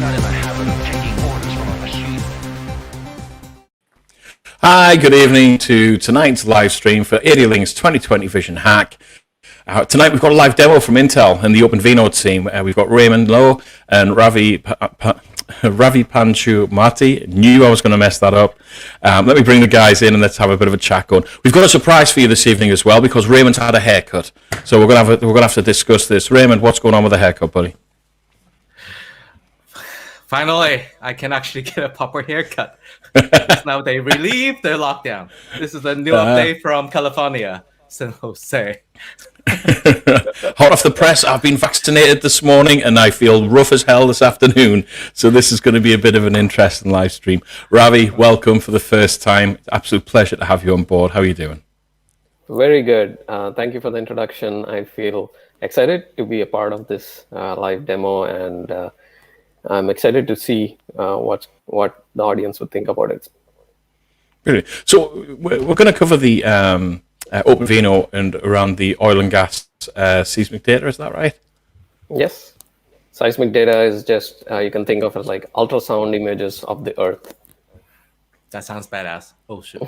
not in the habit of taking orders from a machine. Hi, good evening to tonight's live stream for ADLINK's 2020 Vision Hack. Tonight we've got a live demo from Intel and the OpenVINO team. We've got Raymond Lowe and Ravi Panchumarthy. Knew I was going to mess that up. Let me bring the guys in and let's have a bit of a chat going. We've got a surprise for you this evening as well because Raymond's had a haircut. So we're going to have to discuss this. Raymond, what's going on with the haircut, buddy? Finally, I can actually get a proper haircut. Because now they relieve the lockdown. This is a new update from California, San Jose. Hot off the press, I've been vaccinated this morning and I feel rough as hell this afternoon. So this is going to be a bit of an interesting live stream. Ravi, welcome for the first time. Absolute pleasure to have you on board. How are you doing? Very good. Thank you for the introduction. I feel excited to be a part of this live demo, and I'm excited to see what the audience would think about it. Brilliant. So we're going to cover the OpenVINO and around the oil and gas seismic data. Is that right? Yes. Seismic data is just, you can think of it like ultrasound images of the Earth. That sounds badass. Oh shit.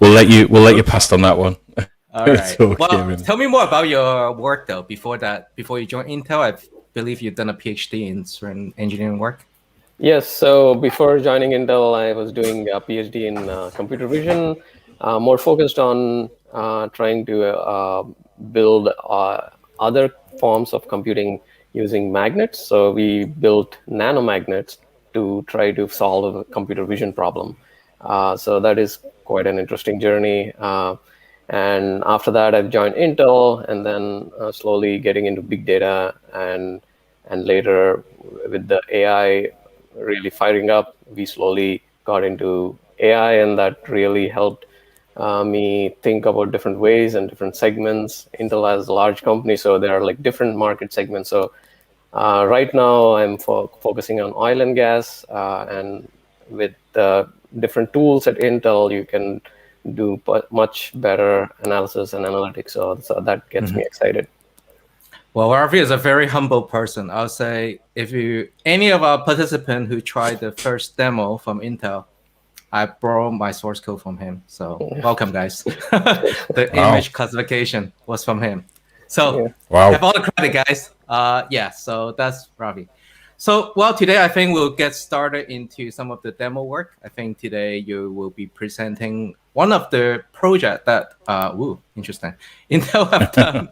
we'll let you pass on that one. All right. Well, tell me more about your work though. Before you joined Intel, I believe you've done a PhD in certain engineering work. Yes. So before joining Intel, I was doing a PhD in computer vision, more focused on trying to build other forms of computing using magnets. So we built nanomagnets to try to solve a computer vision problem. So that is quite an interesting journey. And after that, I've joined Intel, and then slowly getting into big data, and later with the AI really firing up, we slowly got into AI, and that really helped me think about different ways and different segments. Intel has a large company, so there are like different market segments. So right now, I'm focusing on oil and gas, and with the different tools at Intel, you can do much better analysis and analytics. So that gets me excited. Well, Ravi is a very humble person. I'll say if any of our participants who tried the first demo from Intel, I borrowed my source code from him. So welcome, guys. The image classification was from him. So have all the credit, guys. So that's Ravi. So, well, today I think we'll get started into some of the demo work. I think today you will be presenting one of the project that, interesting, Intel have done.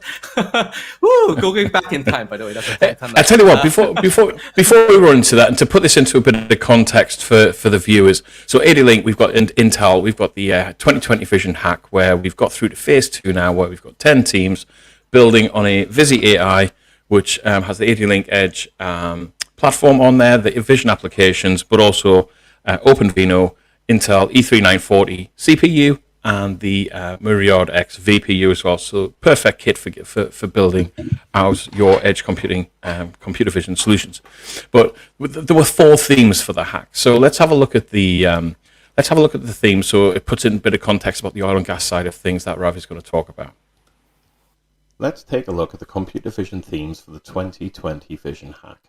Going back in time, by the way. I tell you what, before we run into that, and to put this into a bit of the context for the viewers, so ADLINK, we've got Intel, we've got the 2020 Vision Hack, where we've got through to phase 2 now, where we've got 10 teams building on a Visi AI, which has the ADLINK Edge platform on there, the vision applications, but also OpenVINO, Intel E3940 CPU, and the Myriad X VPU as well. So perfect kit for building out your edge computing computer vision solutions. But there were 4 themes for the hack. So let's have a look at the theme. So it puts in a bit of context about the oil and gas side of things that Ravi is going to talk about. Let's take a look at the computer vision themes for the 2020 Vision Hack.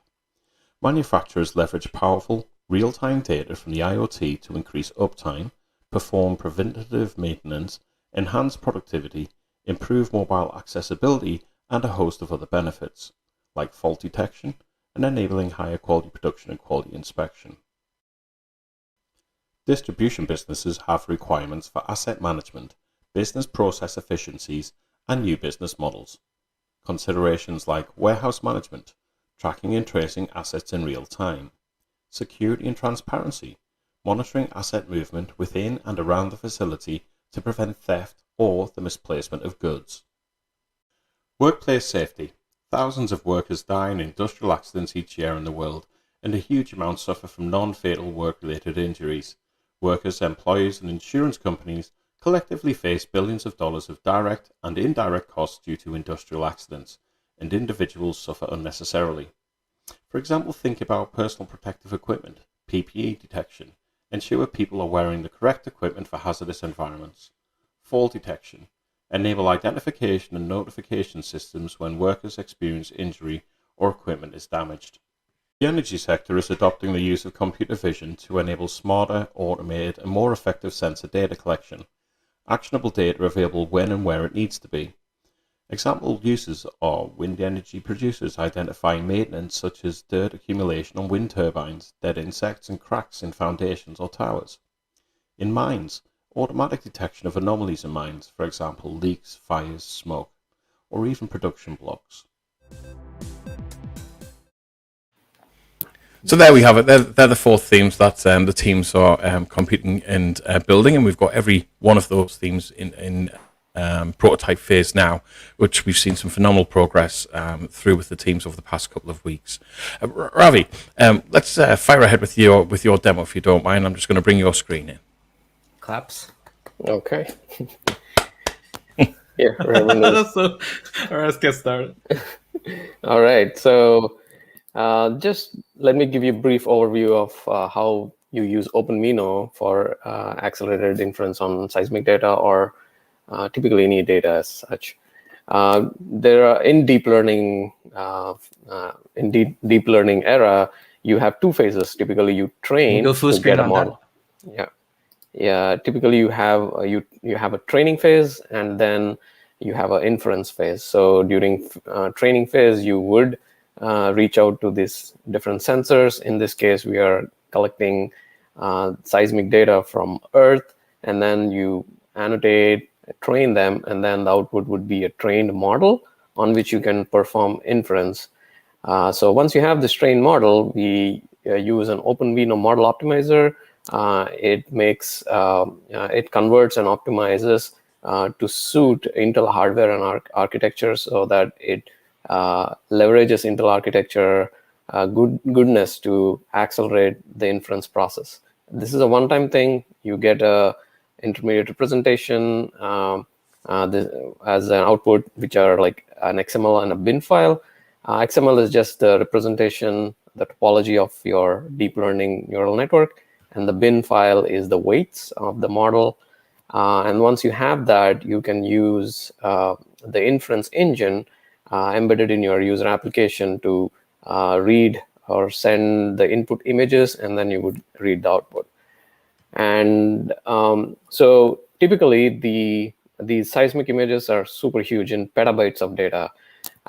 Manufacturers leverage powerful, real-time data from the IoT to increase uptime, perform preventative maintenance, enhance productivity, improve mobile accessibility, and a host of other benefits, like fault detection and enabling higher quality production and quality inspection. Distribution businesses have requirements for asset management, business process efficiencies, and new business models. Considerations like warehouse management, tracking and tracing assets in real time, security and transparency, monitoring asset movement within and around the facility to prevent theft or the misplacement of goods. Workplace safety. Thousands of workers die in industrial accidents each year in the world, and a huge amount suffer from non-fatal work-related injuries. Workers, employers, and insurance companies collectively face billions of dollars of direct and indirect costs due to industrial accidents, and individuals suffer unnecessarily. For example, think about personal protective equipment, PPE detection, ensure people are wearing the correct equipment for hazardous environments. Fall detection, enable identification and notification systems when workers experience injury or equipment is damaged. The energy sector is adopting the use of computer vision to enable smarter, automated, and more effective sensor data collection. Actionable data available when and where it needs to be. Example uses are wind energy producers identifying maintenance such as dirt accumulation on wind turbines, dead insects, and cracks in foundations or towers. In mines, automatic detection of anomalies in mines, for example leaks, fires, smoke, or even production blocks. So there we have it. They're the 4 themes that the teams are competing and building, and we've got every one of those themes in prototype phase now, which we've seen some phenomenal progress through with the teams over the past couple of weeks. Ravi, let's fire ahead with your demo if you don't mind. I'm just going to bring your screen in. Claps. Okay. Yeah. So, all right, let's get started. All right. So just let me give you a brief overview of how you use OpenVINO for accelerated inference on seismic data or typically any data as such. There are in deep learning era, you have 2 phases. Typically, you train go full to screen get a on model. Yeah. Typically, you have you have a training phase and then you have an inference phase. So during training phase, you would reach out to these different sensors. In this case, we are collecting seismic data from Earth, and then you annotate, train them, and then the output would be a trained model on which you can perform inference. So once you have this trained model, we use an OpenVINO model optimizer. It converts and optimizes to suit Intel hardware and architecture so that it leverages Intel architecture goodness to accelerate the inference process. This is a one-time thing. You get a intermediate representation as an output, which are like an XML and a bin file. XML is just the representation, the topology of your deep learning neural network, and the bin file is the weights of the model. And once you have that, you can use the inference engine embedded in your user application to read or send the input images, and then you would read the output. And so typically, these seismic images are super huge in petabytes of data.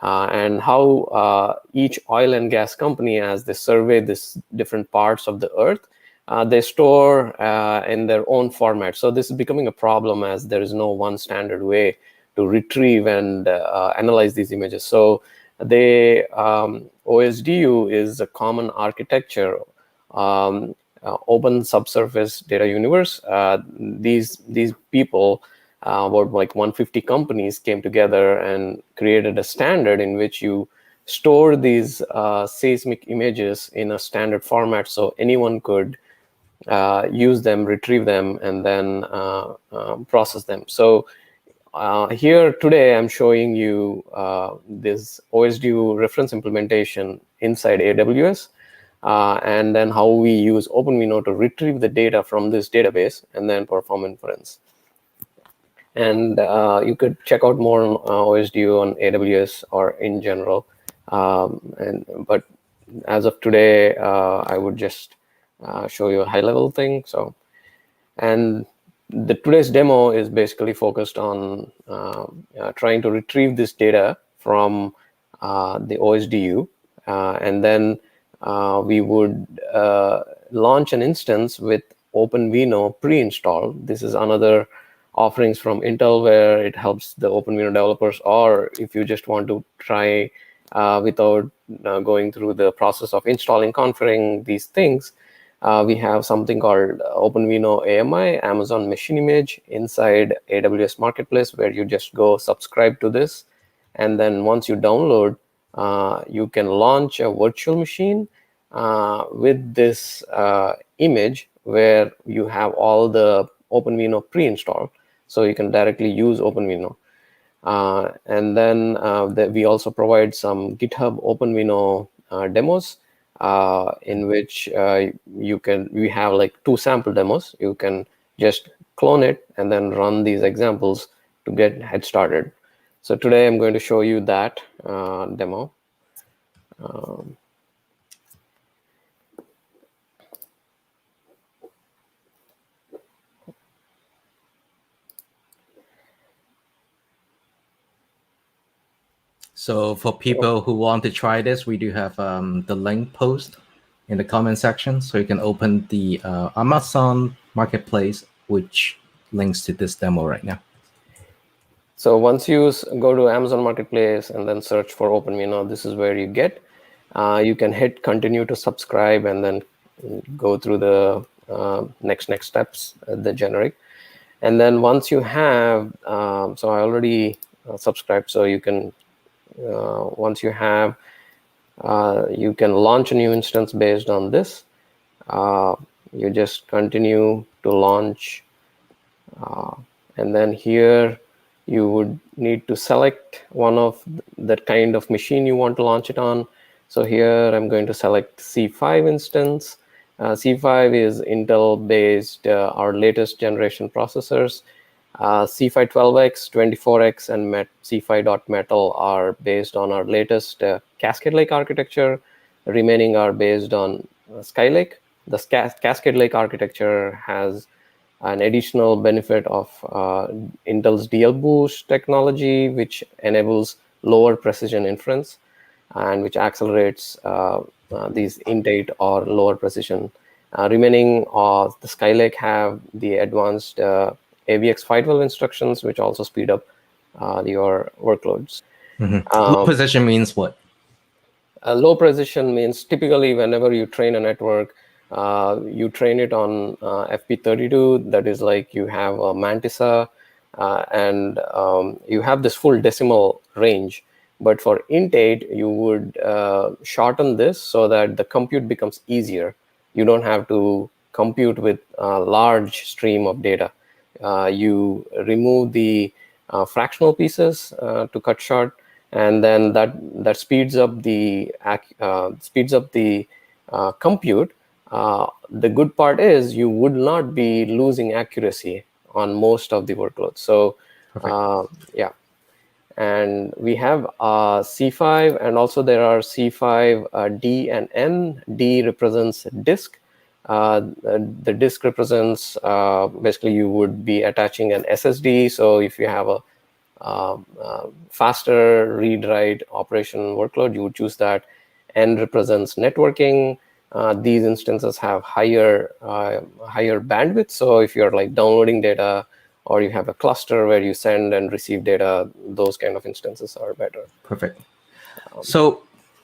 And how each oil and gas company, as they survey these different parts of the earth, they store in their own format. So this is becoming a problem as there is no one standard way to retrieve and analyze these images. So OSDU is a common architecture, open subsurface data universe. These people, about like 150 companies, came together and created a standard in which you store these seismic images in a standard format, so anyone could use them, retrieve them, and then process them. So here today, I'm showing you this OSDU reference implementation inside AWS, and then how we use OpenVINO to retrieve the data from this database and then perform inference. And you could check out more on OSDU on AWS or in general. But as of today, I would just show you a high-level thing. So, and today's demo is basically focused on trying to retrieve this data from the OSDU, and then we would launch an instance with OpenVINO pre-installed. This is another offerings from Intel where it helps the OpenVINO developers, or if you just want to try without going through the process of installing, configuring these things, we have something called OpenVINO AMI, Amazon Machine Image, inside AWS Marketplace, where you just go subscribe to this. And then once you download, you can launch a virtual machine with this image where you have all the OpenVINO pre-installed. So you can directly use OpenVINO. And then we also provide some GitHub OpenVINO demos, in which we have like 2 sample demos. You can just clone it and then run these examples to get head started. So today I'm going to show you that demo. Um, So for people who want to try this, we do have the link post in the comment section, so you can open the Amazon Marketplace, which links to this demo right now. So once you go to Amazon Marketplace and then search for OpenVINO, this is where you get. You can hit continue to subscribe and then go through the next steps, the generic. And then once you have, so I already subscribed, so you can, once you have, you can launch a new instance based on this. You just continue to launch. And then here you would need to select one of that kind of machine you want to launch it on. So here I'm going to select C5 instance. C5 is Intel based, our latest generation processors. C5 12X, 24X, and C5.metal are based on our latest Cascade Lake architecture. The remaining are based on Skylake. The Cascade Lake architecture has an additional benefit of Intel's DL Boost technology, which enables lower precision inference and which accelerates these in-date or lower precision. Remaining, the Skylake have the advanced AVX 512 instructions, which also speed up your workloads. Low precision means what? Low precision means typically whenever you train a network, you train it on FP32. That is like you have a mantissa, and you have this full decimal range. But for int8, you would shorten this so that the compute becomes easier. You don't have to compute with a large stream of data. You remove the fractional pieces to cut short, and then that speeds up the compute. The good part is you would not be losing accuracy on most of the workloads. So yeah, and we have C5, and also there are C5 D and N. D represents disk. The disk represents basically you would be attaching an SSD. So if you have a faster read-write operation workload, you would choose that. N represents networking. These instances have higher bandwidth. So if you're like downloading data, or you have a cluster where you send and receive data, those kind of instances are better. Perfect. So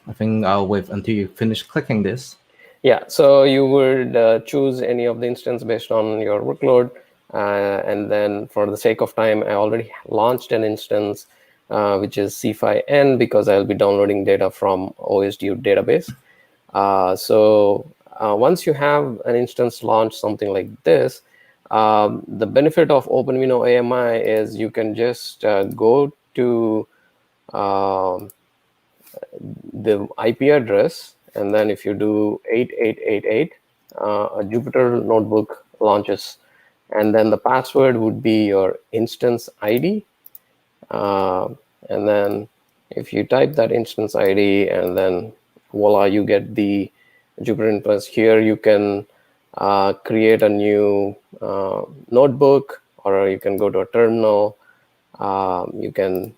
I think I'll wait until you finish clicking this. Yeah, so you would choose any of the instance based on your workload. And then for the sake of time, I already launched an instance, which is C5N, because I'll be downloading data from OSDU database. So once you have an instance launch, something like this, the benefit of OpenVINO AMI is you can just go to the IP address, and then if you do 8888, a Jupyter notebook launches, and then the password would be your instance ID, and then if you type that instance ID, and then voila, you get the Jupyter instance. Here you can create a new notebook, or you can go to a terminal. You can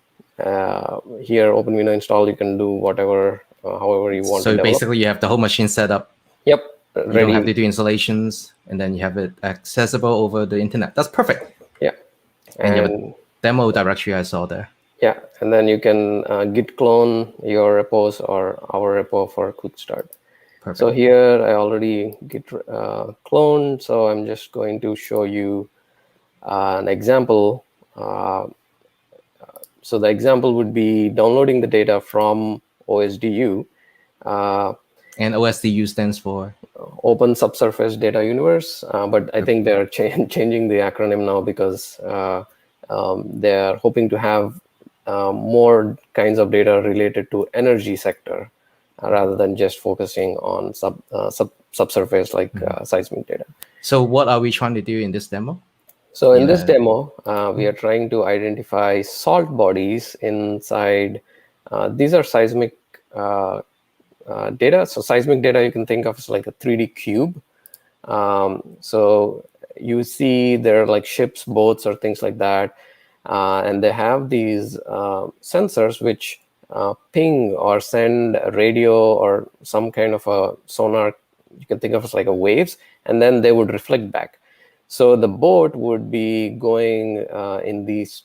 here OpenVINO install. You can do whatever, however you want. So to develop. basically, you have the whole machine set up. Yep. You Ready. don't have to do installations, and then you have it accessible over the internet. That's perfect. Yeah. And you have a demo directory I saw there. Yeah, and then you can git clone your repos or our repo for a quick start. Perfect. So here I already git cloned, so I'm just going to show you an example. So the example would be downloading the data from OSDU. And OSDU stands for? Open Subsurface Data Universe, but I think they're changing the acronym now because they're hoping to have more kinds of data related to energy sector rather than just focusing on subsurface like seismic data. So what are we trying to do in this demo? So in this demo, we are trying to identify salt bodies inside. These are seismic data. So seismic data you can think of as like a 3D cube. So you see there are like ships, boats, or things like that, and they have these sensors which ping or send a radio or some kind of a sonar. You can think of as like a waves, and then they would reflect back. So the boat would be going in these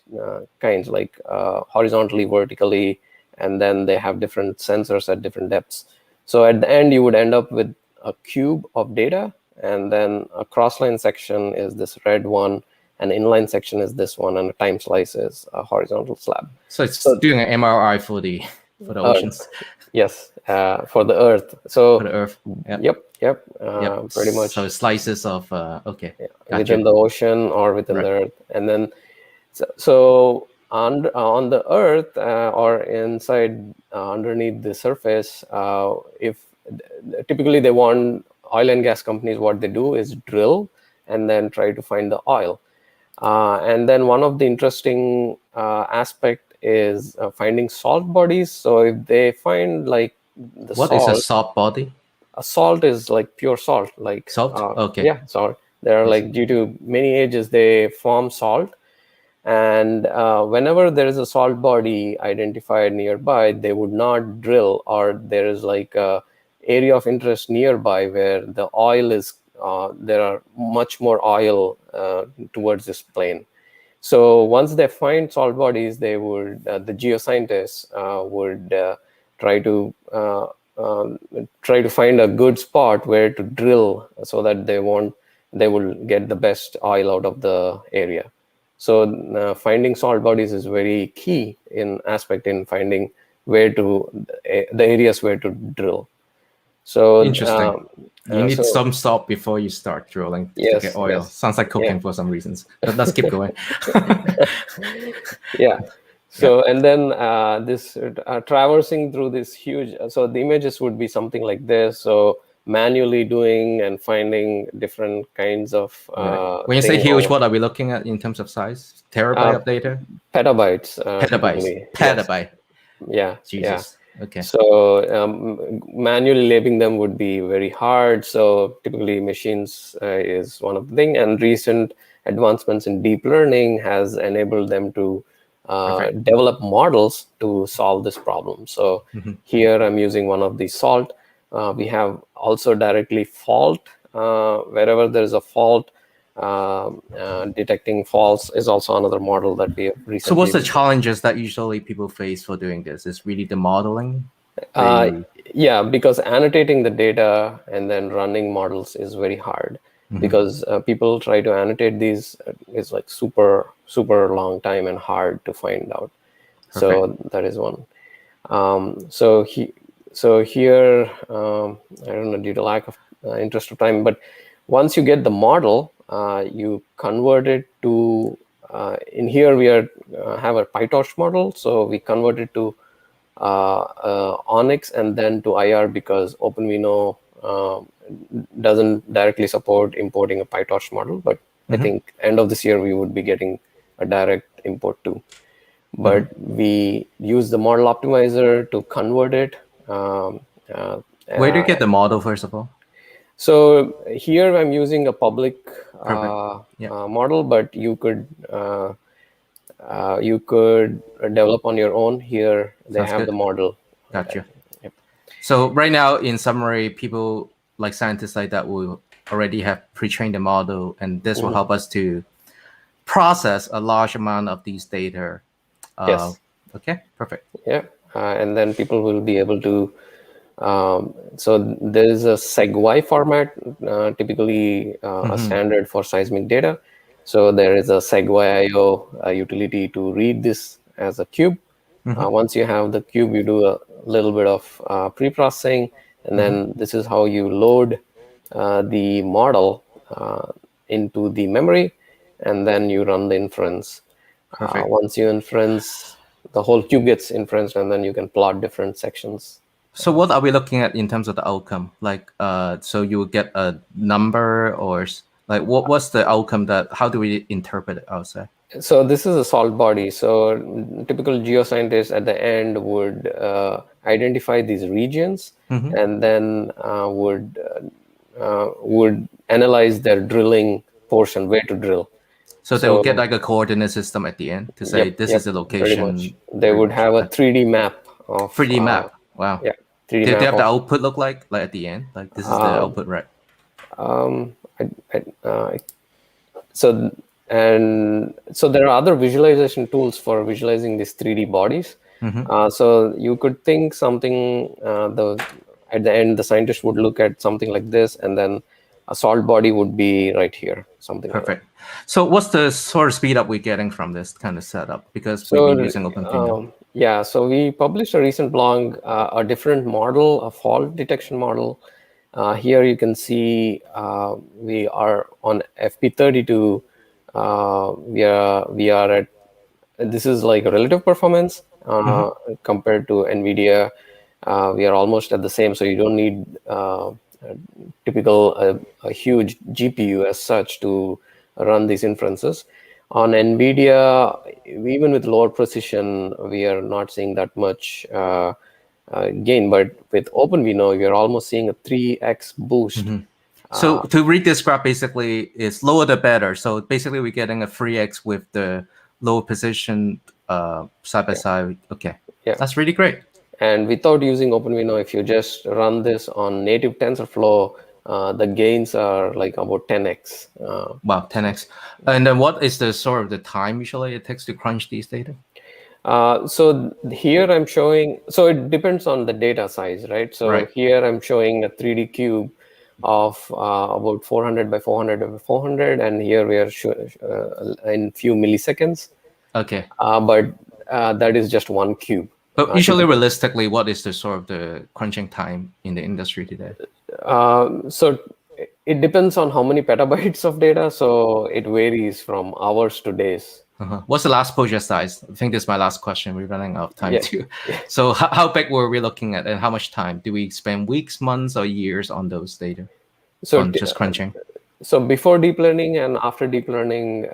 kinds, like horizontally, vertically, and then they have different sensors at different depths. So at the end, you would end up with a cube of data, and then a crossline section is this red one, an inline section is this one, and a time slice is a horizontal slab. So it's doing an MRI for the oceans. Yes, for the Earth. So For the Earth. Yep. Yep. Pretty much. So slices of okay. Yeah, Gotcha. within the ocean or within the Earth, and then so on the Earth or inside underneath the surface, if typically they want oil and gas companies, what they do is drill and then try to find the oil. And then one of the interesting aspect is finding salt bodies. So if they find like the What salt, is a salt body? a salt is like pure salt, like Salt? Okay. Yeah, salt. There are like, due to many ages, they form salt. And whenever there is a salt body identified nearby, they would not drill, or there is like a area of interest nearby where the oil is, there are much more oil towards this plane. So once they find salt bodies, they would, the geoscientists would try to find a good spot where to drill so that they will get the best oil out of the area. So finding salt bodies is very key in finding where to, the areas where to drill. So interesting. You need some salt before you start drilling to get oil. Yes. Sounds like cooking for some reasons. But let's keep going. Yeah. So and then this traversing through this huge. So the images would be something like this. So manually doing and finding different kinds of. When you say huge, what are we looking at in terms of size? Terabyte of data? Petabytes. Petabytes. Petabyte. Yeah. Jesus. Yeah. Okay. So manually labeling them would be very hard. So typically machines is one of the things, and recent advancements in deep learning has enabled them to develop models to solve this problem. So here I'm using one of the salt. We have also directly fault. Wherever there is a fault, detecting faults is also another model that we have recently. So what's the challenges that usually people face for doing this? Is really the modeling? Yeah, because annotating the data and then running models is very hard. Because people try to annotate these is like super long time and hard to find out. Perfect. So that is one. So here, I don't know, due to lack of interest of time, but once you get the model, you convert it to, in here we have a PyTorch model. So we convert it to Onyx and then to IR, because OpenVINO doesn't directly support importing a PyTorch model. But I think end of this year, we would be getting a direct import too. But we use the model optimizer to convert it. Where do you get the model, first of all? So here I'm using a public model, but you could develop on your own. Here they have the model. Gotcha. Yep. So right now, in summary, people like scientists like that will already have pre-trained the model, and this will help us to process a large amount of these data. Yes. Okay, perfect. Yeah, and then people will be able to. So there is a SegWi format, typically a standard for seismic data. So there is a SegWi.io utility to read this as a cube. Once you have the cube, you do a little bit of pre-processing, and then this is how you load the model into the memory, and then you run the inference. Once you inference, the whole cube gets inferenced, and then you can plot different sections. So what are we looking at in terms of the outcome? Like, so you will get a number, or like what's the outcome how do we interpret it outside? So this is a salt body. So typical geoscientists at the end would identify these regions and then would analyze their drilling portion, where to drill. So they will get like a coordinate system at the end to say this is the Pretty location. much. They would have a 3D map of 3D map. Wow. Yeah, 3D Did map they have the of, output look like at the end? Like this is the output, right? So there are other visualization tools for visualizing these 3D bodies. So you could think something at the end the scientist would look at something like this, and then a salt body would be right here, something Perfect. like So what's the sort of speed up we're getting from this kind of setup? Because we've been using OpenVINO. Yeah, so we published a recent blog, a different model, a fault detection model. Here you can see we are on FP32. We are at, this is like a relative performance compared to NVIDIA. We are almost at the same, so you don't need a huge GPU as such to run these inferences. On NVIDIA, even with lower precision, we are not seeing that much gain, but with OpenVINO, you're almost seeing a 3x boost. So to read this graph, basically, it's lower the better. So basically, we're getting a 3x with the low precision side by side. Okay, that's really great. And without using OpenVINO, if you just run this on native TensorFlow, the gains are like about 10x. Wow, 10x. And then what is the sort of the time usually it takes to crunch these data? So here I'm showing, so it depends on the data size, right? So here I'm showing a 3D cube of about 400 by 400 by 400, and here we are in few milliseconds. Okay. But that is just one cube. But usually, realistically, what is the sort of the crunching time in the industry today? So it depends on how many petabytes of data. So it varies from hours to days. What's the last project size? I think this is my last question. We're running out of time too. So how big were we looking at, and how much time? Do we spend weeks, months, or years on those data? So on just crunching. So before deep learning and after deep learning,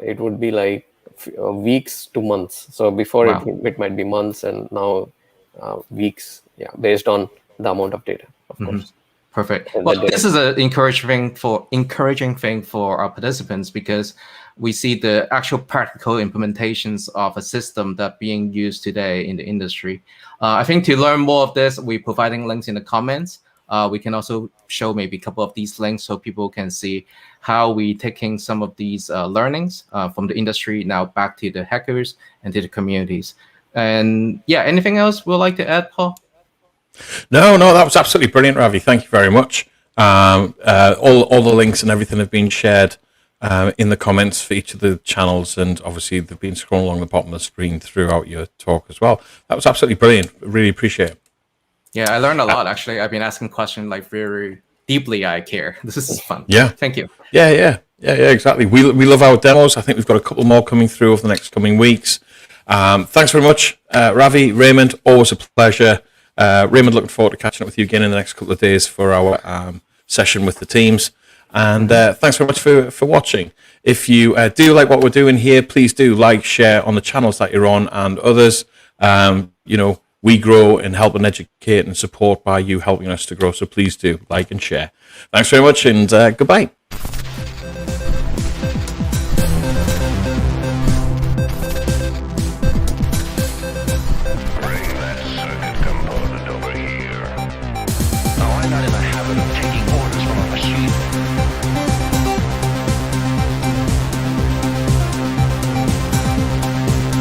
it would be like weeks to months. So before it might be months, and now weeks. Yeah, based on the amount of data, of course. Perfect. Well, this is an encouraging thing for our participants, because we see the actual practical implementations of a system that being used today in the industry. I think to learn more of this, we're providing links in the comments. We can also show maybe a couple of these links so people can see how we taking some of these learnings from the industry now back to the hackers and to the communities. And yeah, anything else we'd like to add, Paul? No, that was absolutely brilliant, Ravi. Thank you very much. All the links and everything have been shared in the comments for each of the channels, and obviously they've been scrolling along the bottom of the screen throughout your talk as well. That was absolutely brilliant. Really appreciate it. Yeah, I learned a lot, actually. I've been asking questions like very deeply. I care. This is fun. Yeah. Thank you. Yeah, exactly. We love our demos. I think we've got a couple more coming through over the next coming weeks. Thanks very much, Ravi, Raymond. Always a pleasure. Raymond, looking forward to catching up with you again in the next couple of days for our session with the teams. And thanks very much for watching. If you do like what we're doing here, please do like, share on the channels that you're on and others. We grow and help and educate and support by you helping us to grow. So please do like and share. Thanks very much, and goodbye.